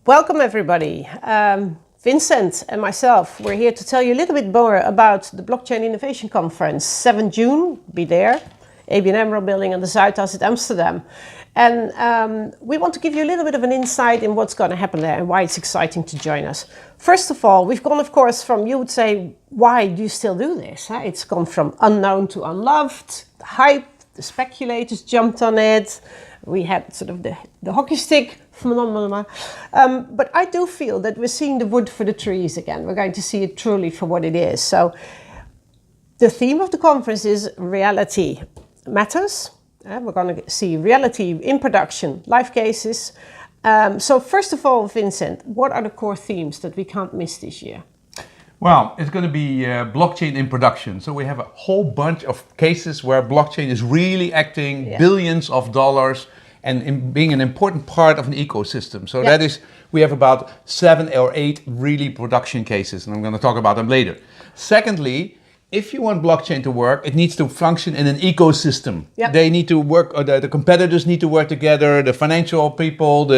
Welcome everybody. Vincent and myself, we're here to tell you a little bit more about the Blockchain Innovation Conference, 7 June, be there, ABN AMRO building on the Zuidas at Amsterdam. And we want to give you a little bit of an insight in what's going to happen there and why it's exciting to join us. First of all, we've gone, of course, from, you would say, why do you still do this? Huh? It's gone from unknown to unloved, the hype, the speculators jumped on it. We had sort of the hockey stick phenomenon. But I do feel that we're seeing the wood for the trees again. We're going to see it truly for what it is. So the theme of the conference is reality matters. We're going to see reality in production, live cases. So first of all, Vincent, what are the core themes that we can't miss this year? Well, it's going to be blockchain in production. So we have a whole bunch of cases where blockchain is really acting billions of dollars and being an important part of an ecosystem. So that is, we have about 7 or 8 really production cases, and I'm going to talk about them later. Secondly, if you want blockchain to work, it needs to function in an ecosystem. They need to work, or the competitors need to work together, the financial people,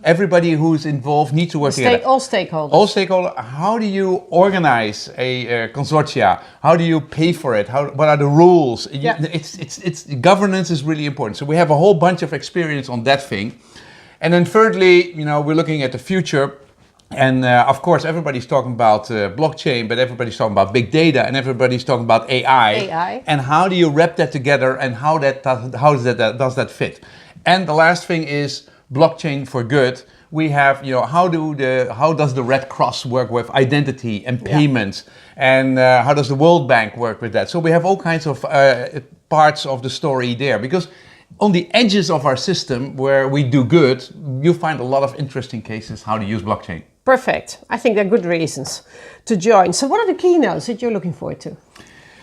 everybody who's involved needs to work together. All stakeholders. All stakeholders. How do you organize a consortia? How do you pay for it? What are the rules? It's governance is really important. So we have a whole bunch of experience on that thing. And then thirdly, we're looking at the future. And of course, everybody's talking about blockchain, but everybody's talking about big data, and everybody's talking about AI. And how do you wrap that together, and how does that fit? And the last thing is blockchain for good. We have, how does the Red Cross work with identity and payments, and how does the World Bank work with that? So we have all kinds of parts of the story there, because on the edges of our system where we do good, you find a lot of interesting cases how to use blockchain. Perfect. I think there are good reasons to join. So what are the keynotes that you're looking forward to?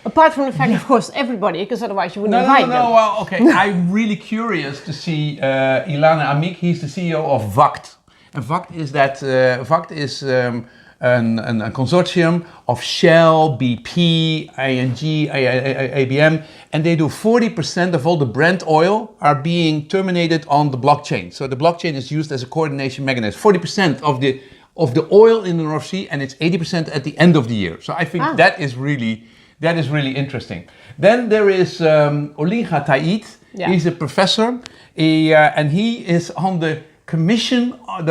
Apart from the fact, of course, everybody, because otherwise you wouldn't invite them. Well, okay. I'm really curious to see Ilana Amick. He's the CEO of VACT. And VACT is a consortium of Shell, BP, ING, ABM, and they do 40% of all the Brent oil are being terminated on the blockchain. So the blockchain is used as a coordination mechanism. 40% of the oil in the North Sea, and it's 80% at the end of the year. So I think that is really interesting. Then there is Olinga Taid. He's a professor, and he is on the commission of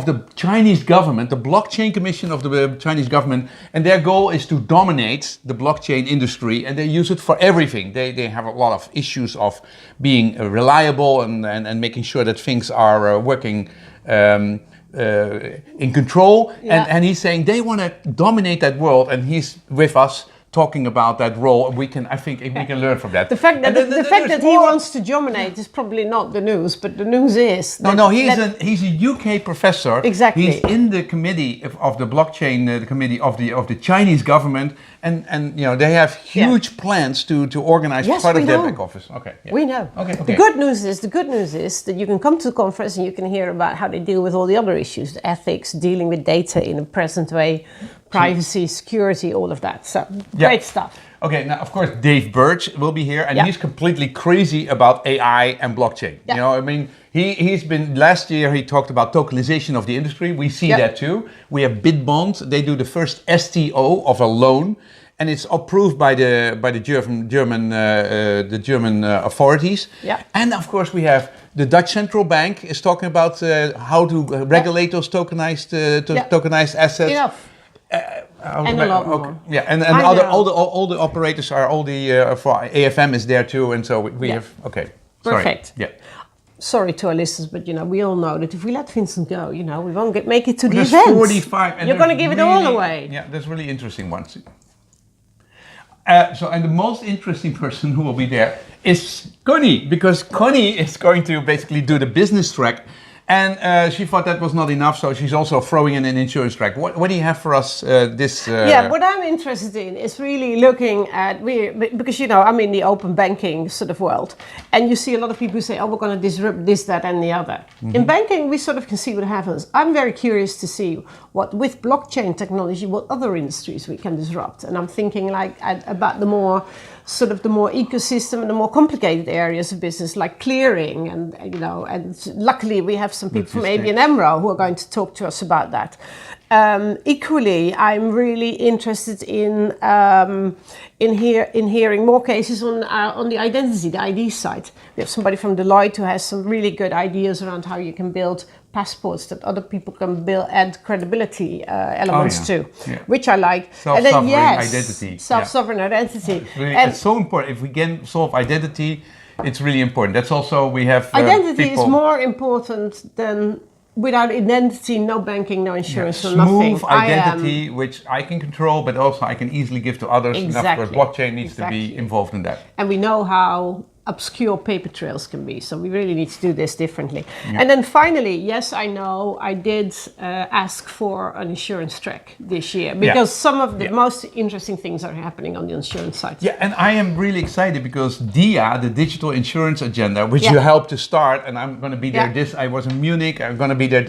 the Chinese government, the blockchain commission of the Chinese government, and their goal is to dominate the blockchain industry, and they use it for everything. They have a lot of issues of being reliable and making sure that things are working in control, and he's saying they want to dominate that world, and he's with us talking about that role. I think we can learn from that. The fact that he wants to dominate is probably not the news, but the news is that he's a UK professor. Exactly. He's in the committee of the blockchain, the committee of the Chinese government, and they have huge plans to organize part of their back office. Okay. Yeah. We know. Okay. The good news is that you can come to the conference and you can hear about how they deal with all the other issues, the ethics, dealing with data in a present way, privacy, security, all of that. So great stuff. Okay, now of course Dave Birch will be here, and he's completely crazy about AI and blockchain. He's been, last year he talked about tokenization of the industry. We see that too. We have Bitbond. They do the first STO of a loan, and it's approved by the German authorities. And of course we have the Dutch Central Bank is talking about how to regulate those tokenized assets. And a lot more. Yeah, and all the operators are for AFM is there too, and so we have Perfect. Sorry. Sorry to our listeners, but we all know that if we let Vincent go, we won't make it to the event. 45, and you're going to give it all away. Yeah, there's really interesting ones. And the most interesting person who will be there is Conny, because Conny is going to basically do the business track. And she thought that was not enough, so she's also throwing in an insurance track. What do you have for us this? What I'm interested in is really looking at, because I'm in the open banking sort of world, and you see a lot of people who say, we're going to disrupt this, that, and the other. Mm-hmm. In banking, we sort of can see what happens. I'm very curious to see with blockchain technology, what other industries we can disrupt. And I'm thinking about the more sort of the more ecosystem and the more complicated areas of business, like clearing, and luckily we have some people from ABN AMRO who are going to talk to us about that. Equally, I'm really interested in hearing more cases on the identity, the ID side. We have somebody from Deloitte who has some really good ideas around how you can build passports that other people can add credibility elements to, which I like. Self-sovereign identity. Self-sovereign identity. It's so important. If we can solve identity, it's really important. That's also, we have identity is more important than. Without identity, no banking, no insurance, no nothing. Smooth identity, which I can control, but also I can easily give to others. Exactly. And of course, blockchain needs to be involved in that. And we know how obscure paper trails can be, so we really need to do this differently. And then finally, yes, I know I did ask for an insurance track this year, because some of the most interesting things are happening on the insurance side. Yeah, and I am really excited because DIA, the Digital Insurance Agenda, which you helped to start, and I'm going to be there I was in Munich, I'm going to be there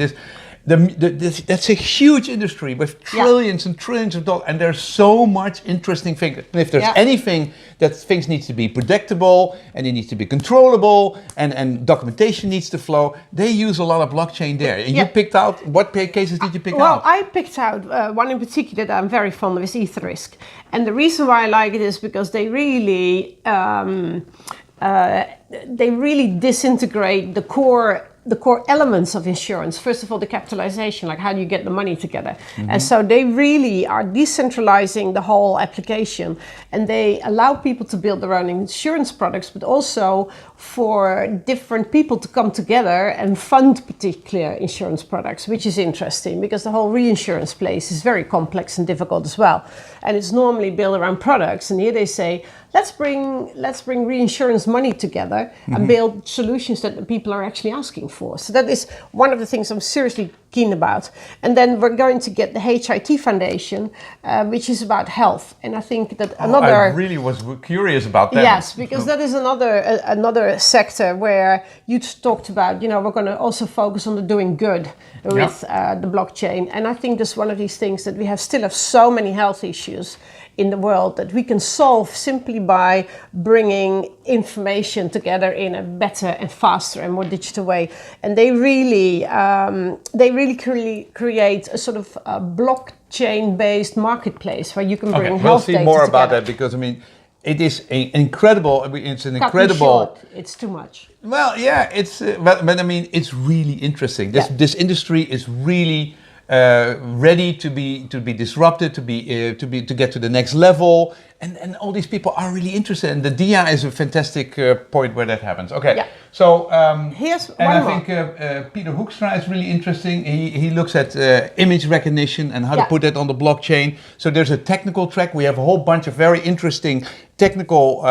that's a huge industry with trillions and trillions of dollars, and there's so much interesting things. And if there's anything that things need to be predictable and it needs to be controllable and documentation needs to flow, they use a lot of blockchain there. And you picked out, what cases did you pick out? Well, I picked out one in particular that I'm very fond of is EtherRisk. And the reason why I like it is because they really disintegrate the core elements of insurance. First of all, the capitalization, like how do you get the money together? And so they really are decentralizing the whole application, and they allow people to build their own insurance products, but also for different people to come together and fund particular insurance products, which is interesting because the whole reinsurance place is very complex and difficult as well. And it's normally built around products, and here they say, let's bring reinsurance money together and build solutions that the people are actually asking for. So that is one of the things I'm seriously keen about. And then we're going to get the HIT Foundation, which is about health. And I think that I really was curious about that. Yes, because that is another sector where you talked about, we're going to also focus on the doing good with the blockchain. And I think that's one of these things that we still have so many health issues in the world that we can solve simply by bringing information together in a better and faster and more digital way. And they really create a sort of a blockchain-based marketplace where you can bring health data together. We'll see more about that because, it is incredible. It's an incredible. It's too much. Well, yeah, it's but it's really interesting. This industry is really ready to be disrupted, to get to the next level, and all these people are really interested. And the DIA is a fantastic point where that happens. Okay, so here's and one I more. think Peter Hoekstra is really interesting. He looks at image recognition and how to put that on the blockchain. So there's a technical track. We have a whole bunch of very interesting technical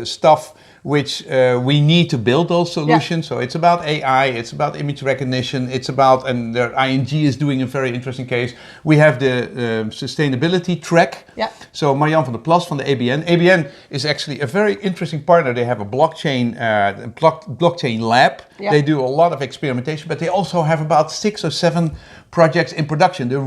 stuff which we need to build those solutions. So it's about AI, it's about image recognition, it's about, and ING is doing a very interesting case. We have the sustainability track. So Marianne van der Plas from the ABN. ABN is actually a very interesting partner. They have a blockchain lab. They do a lot of experimentation, but they also have about 6 or 7 projects in production. They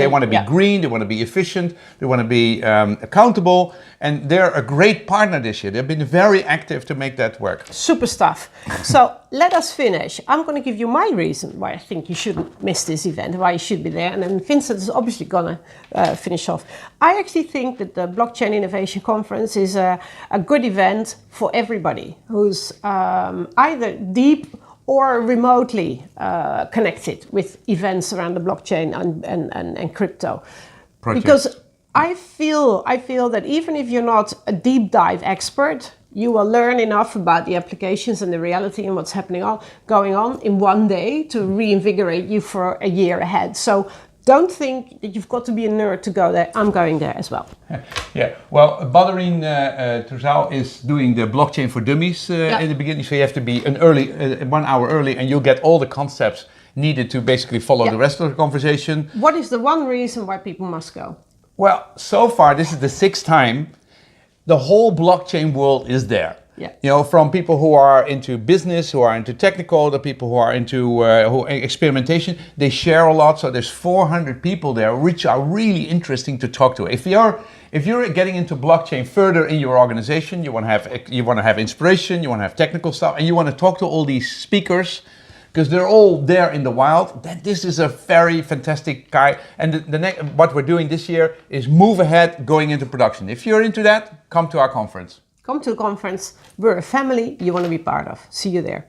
want to be green, they want to be efficient, they want to be accountable, and they're a great partner this year. They've been very active to make that work. Super stuff. So let us finish. I'm going to give you my reason why I think you shouldn't miss this event, why you should be there, and then Vincent is obviously going to finish off. I actually think that the Blockchain Innovation Conference is a good event for everybody who's either deep or remotely connected with events around the blockchain and crypto. Projects. Because I feel that even if you're not a deep dive expert, you will learn enough about the applications and the reality and what's going on in one day to reinvigorate you for a year ahead. So don't think that you've got to be a nerd to go there. I'm going there as well. Well, Badrien Terzau is doing the blockchain for dummies in the beginning, so you have to be 1 hour early, and you'll get all the concepts needed to basically follow the rest of the conversation. What is the one reason why people must go? Well, so far, this is the 6th time. The whole blockchain world is there. Yeah. You know, from people who are into business, who are into technical, the people who are into experimentation, they share a lot. So there's 400 people there, which are really interesting to talk to. If you're getting into blockchain further in your organization, you want to have inspiration, you want to have technical stuff, and you want to talk to all these speakers, because they're all there in the wild, then this is a very fantastic guy. And what we're doing this year is move ahead going into production. If you're into that, come to our conference. Come to the conference. We're a family you want to be part of. See you there.